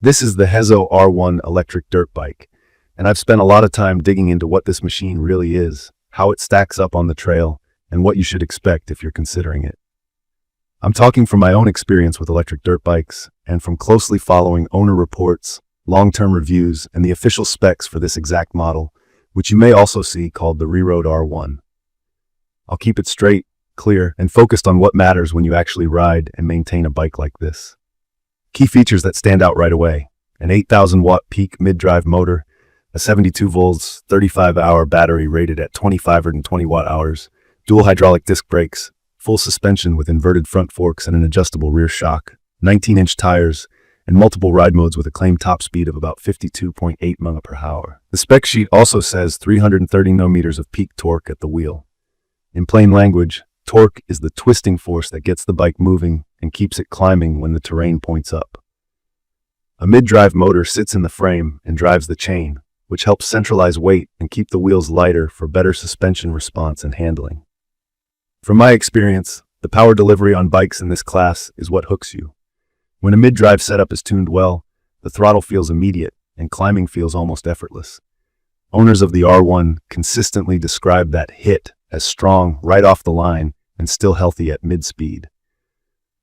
This is the HEZZO R1 electric dirt bike, and I've spent a lot of time digging into what this machine really is, how it stacks up on the trail, and what you should expect if you're considering it. I'm talking from my own experience with electric dirt bikes, and from closely following owner reports, long-term reviews, and the official specs for this exact model, which you may also see called the Re-Road R1. I'll keep it straight, clear, and focused on what matters when you actually ride and maintain a bike like this. Key features that stand out right away: an 8,000-watt peak mid-drive motor, a 72 volts, 35-hour battery rated at 2,520 watt-hours, dual hydraulic disc brakes, full suspension with inverted front forks and an adjustable rear shock, 19-inch tires, and multiple ride modes with a claimed top speed of about 52.8 mph. The spec sheet also says 330 Nm of peak torque at the wheel. In plain language, torque is the twisting force that gets the bike moving and keeps it climbing when the terrain points up. A mid-drive motor sits in the frame and drives the chain, which helps centralize weight and keep the wheels lighter for better suspension response and handling. From my experience, the power delivery on bikes in this class is what hooks you. When a mid-drive setup is tuned well, the throttle feels immediate and climbing feels almost effortless. Owners of the R1 consistently describe that hit as strong right off the line and still healthy at mid-speed.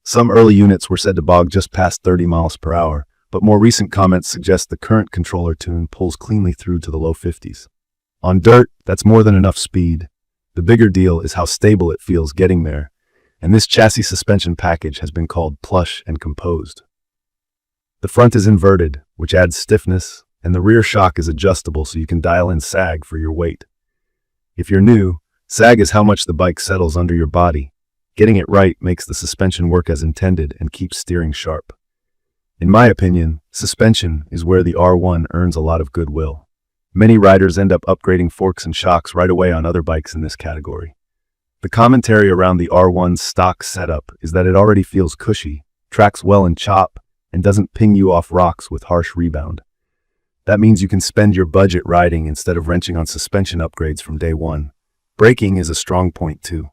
Some early units were said to bog just past 30 mph, but more recent comments suggest the current controller tune pulls cleanly through to the low 50s. On dirt, that's more than enough speed. The bigger deal is how stable it feels getting there, and this chassis suspension package has been called plush and composed. The front is inverted, which adds stiffness, and the rear shock is adjustable so you can dial in sag for your weight. If you're new, sag is how much the bike settles under your body. Getting it right makes the suspension work as intended and keeps steering sharp. In my opinion, suspension is where the R1 earns a lot of goodwill. Many riders end up upgrading forks and shocks right away on other bikes in this category. The commentary around the R1's stock setup is that it already feels cushy, tracks well in chop, and doesn't ping you off rocks with harsh rebound. That means you can spend your budget riding instead of wrenching on suspension upgrades from day one. Braking is a strong point too.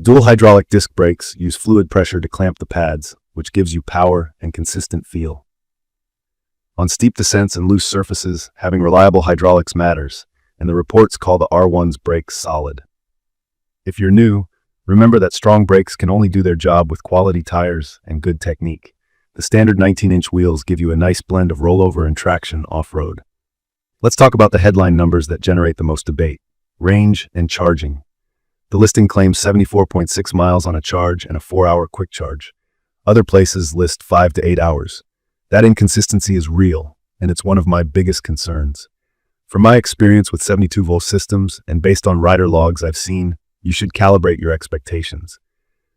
Dual hydraulic disc brakes use fluid pressure to clamp the pads, which gives you power and consistent feel. On steep descents and loose surfaces, having reliable hydraulics matters, and the reports call the R1's brakes solid. If you're new, remember that strong brakes can only do their job with quality tires and good technique. The standard 19-inch wheels give you a nice blend of rollover and traction off-road. Let's talk about the headline numbers that generate the most debate: range and charging. The listing claims 74.6 miles on a charge and a 4-hour quick charge. Other places list 5 to 8 hours. That inconsistency is real, and it's one of my biggest concerns. From my experience with 72-volt systems and based on rider logs I've seen, you should calibrate your expectations.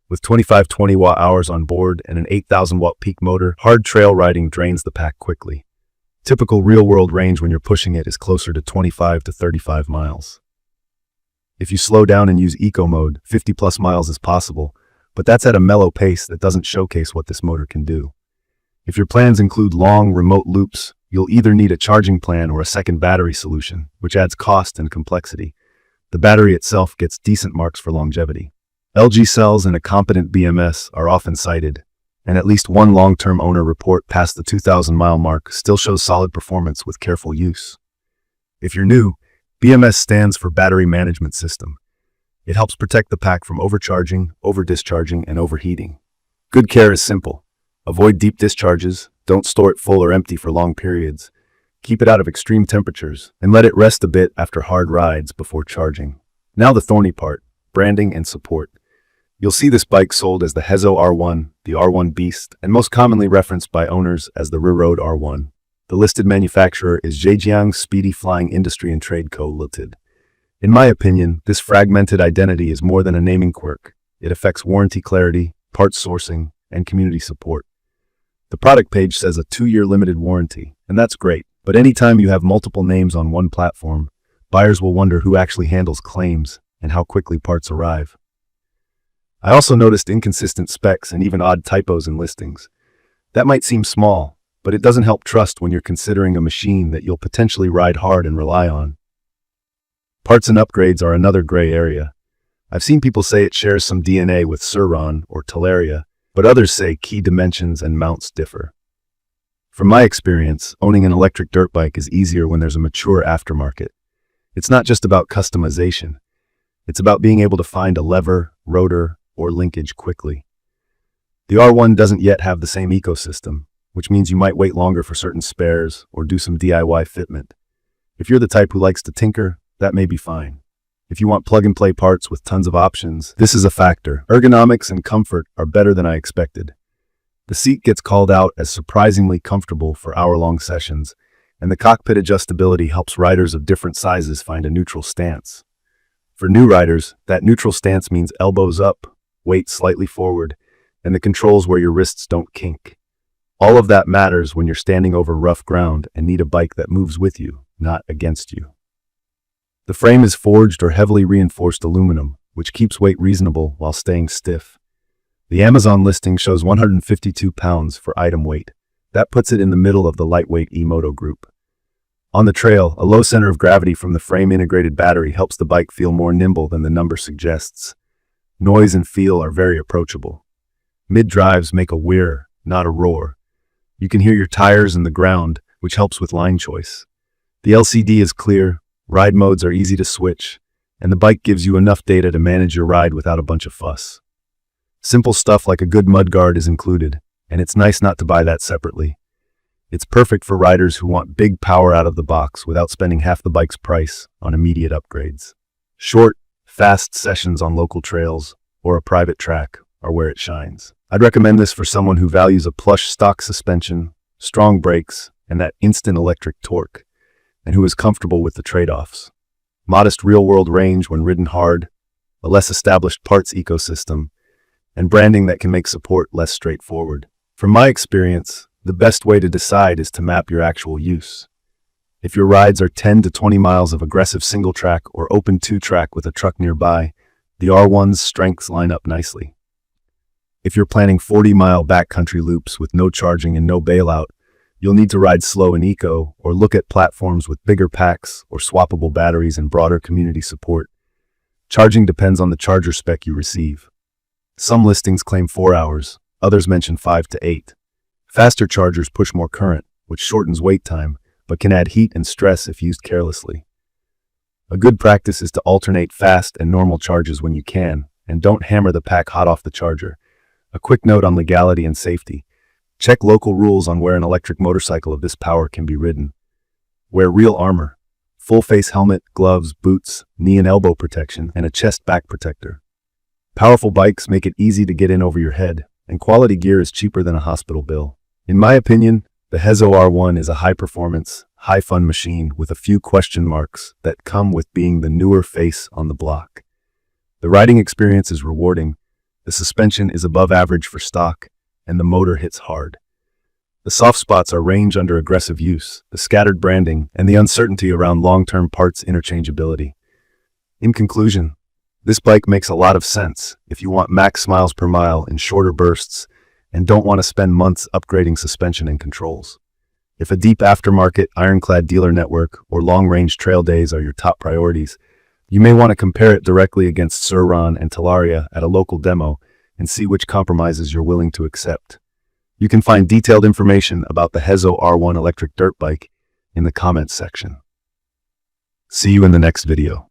With 2520 watt-hours on board and an 8,000-watt peak motor, hard trail riding drains the pack quickly. Typical real-world range when you're pushing it is closer to 25 to 35 miles. If you slow down and use eco mode, 50+ miles is possible, but that's at a mellow pace that doesn't showcase what this motor can do. If your plans include long, remote loops, you'll either need a charging plan or a second battery solution, which adds cost and complexity. The battery itself gets decent marks for longevity. LG cells and a competent BMS are often cited, and at least one long-term owner report past the 2,000-mile mark still shows solid performance with careful use. If you're new, BMS stands for Battery Management System. It helps protect the pack from overcharging, over-discharging, and overheating. Good care is simple. Avoid deep discharges, don't store it full or empty for long periods. Keep it out of extreme temperatures, and let it rest a bit after hard rides before charging. Now the thorny part: branding and support. You'll see this bike sold as the HEZZO R1, the R1 Beast, and most commonly referenced by owners as the Re-Road R1. The listed manufacturer is Zhejiang Speedy Flying Industry and Trade Co. Ltd. In my opinion, this fragmented identity is more than a naming quirk. It affects warranty clarity, parts sourcing, and community support. The product page says a 2-year limited warranty, and that's great, but anytime you have multiple names on one platform, buyers will wonder who actually handles claims and how quickly parts arrive. I also noticed inconsistent specs and even odd typos in listings. That might seem small, but it doesn't help trust when you're considering a machine that you'll potentially ride hard and rely on. Parts and upgrades are another gray area. I've seen people say it shares some DNA with Sur-Ron or Teleria, but others say key dimensions and mounts differ. From my experience, owning an electric dirt bike is easier when there's a mature aftermarket. It's not just about customization. It's about being able to find a lever, rotor, or linkage quickly. The R1 doesn't yet have the same ecosystem, which means you might wait longer for certain spares or do some DIY fitment. If you're the type who likes to tinker, that may be fine. If you want plug-and-play parts with tons of options, this is a factor. Ergonomics and comfort are better than I expected. The seat gets called out as surprisingly comfortable for hour-long sessions, and the cockpit adjustability helps riders of different sizes find a neutral stance. For new riders, that neutral stance means elbows up, weight slightly forward, and the controls where your wrists don't kink. All of that matters when you're standing over rough ground and need a bike that moves with you, not against you. The frame is forged or heavily reinforced aluminum, which keeps weight reasonable while staying stiff. The Amazon listing shows 152 pounds for item weight. That puts it in the middle of the lightweight e-moto group. On the trail, a low center of gravity from the frame-integrated battery helps the bike feel more nimble than the number suggests. Noise and feel are very approachable. Mid-drives make a whir, not a roar. You can hear your tires and the ground, which helps with line choice. The LCD is clear, ride modes are easy to switch, and the bike gives you enough data to manage your ride without a bunch of fuss. Simple stuff like a good mudguard is included, and it's nice not to buy that separately. It's perfect for riders who want big power out of the box without spending half the bike's price on immediate upgrades. Short, fast sessions on local trails or a private track are where it shines. I'd recommend this for someone who values a plush stock suspension, strong brakes, and that instant electric torque, and who is comfortable with the trade-offs. Modest real-world range when ridden hard, a less established parts ecosystem, and branding that can make support less straightforward. From my experience, the best way to decide is to map your actual use. If your rides are 10 to 20 miles of aggressive single-track or open two-track with a truck nearby, the R1's strengths line up nicely. If you're planning 40-mile backcountry loops with no charging and no bailout, you'll need to ride slow and eco or look at platforms with bigger packs or swappable batteries and broader community support. Charging depends on the charger spec you receive. Some listings claim 4 hours, others mention 5 to 8. Faster chargers push more current, which shortens wait time, but can add heat and stress if used carelessly. A good practice is to alternate fast and normal charges when you can, and don't hammer the pack hot off the charger. A quick note on legality and safety. Check local rules on where an electric motorcycle of this power can be ridden. Wear real armor, full-face helmet, gloves, boots, knee and elbow protection, and a chest back protector. Powerful bikes make it easy to get in over your head, and quality gear is cheaper than a hospital bill. In my opinion, the HEZZO R1 is a high-performance, high-fun machine with a few question marks that come with being the newer face on the block. The riding experience is rewarding, the suspension is above average for stock, and the motor hits hard. The soft spots are range under aggressive use, the scattered branding, and the uncertainty around long-term parts interchangeability. In conclusion, this bike makes a lot of sense if you want max miles per mile in shorter bursts and don't want to spend months upgrading suspension and controls. If a deep aftermarket, ironclad dealer network, or long-range trail days are your top priorities, you may want to compare it directly against Sur-Ron and Talaria at a local demo and see which compromises you're willing to accept. You can find detailed information about the HEZZO R1 electric dirt bike in the comments section. See you in the next video.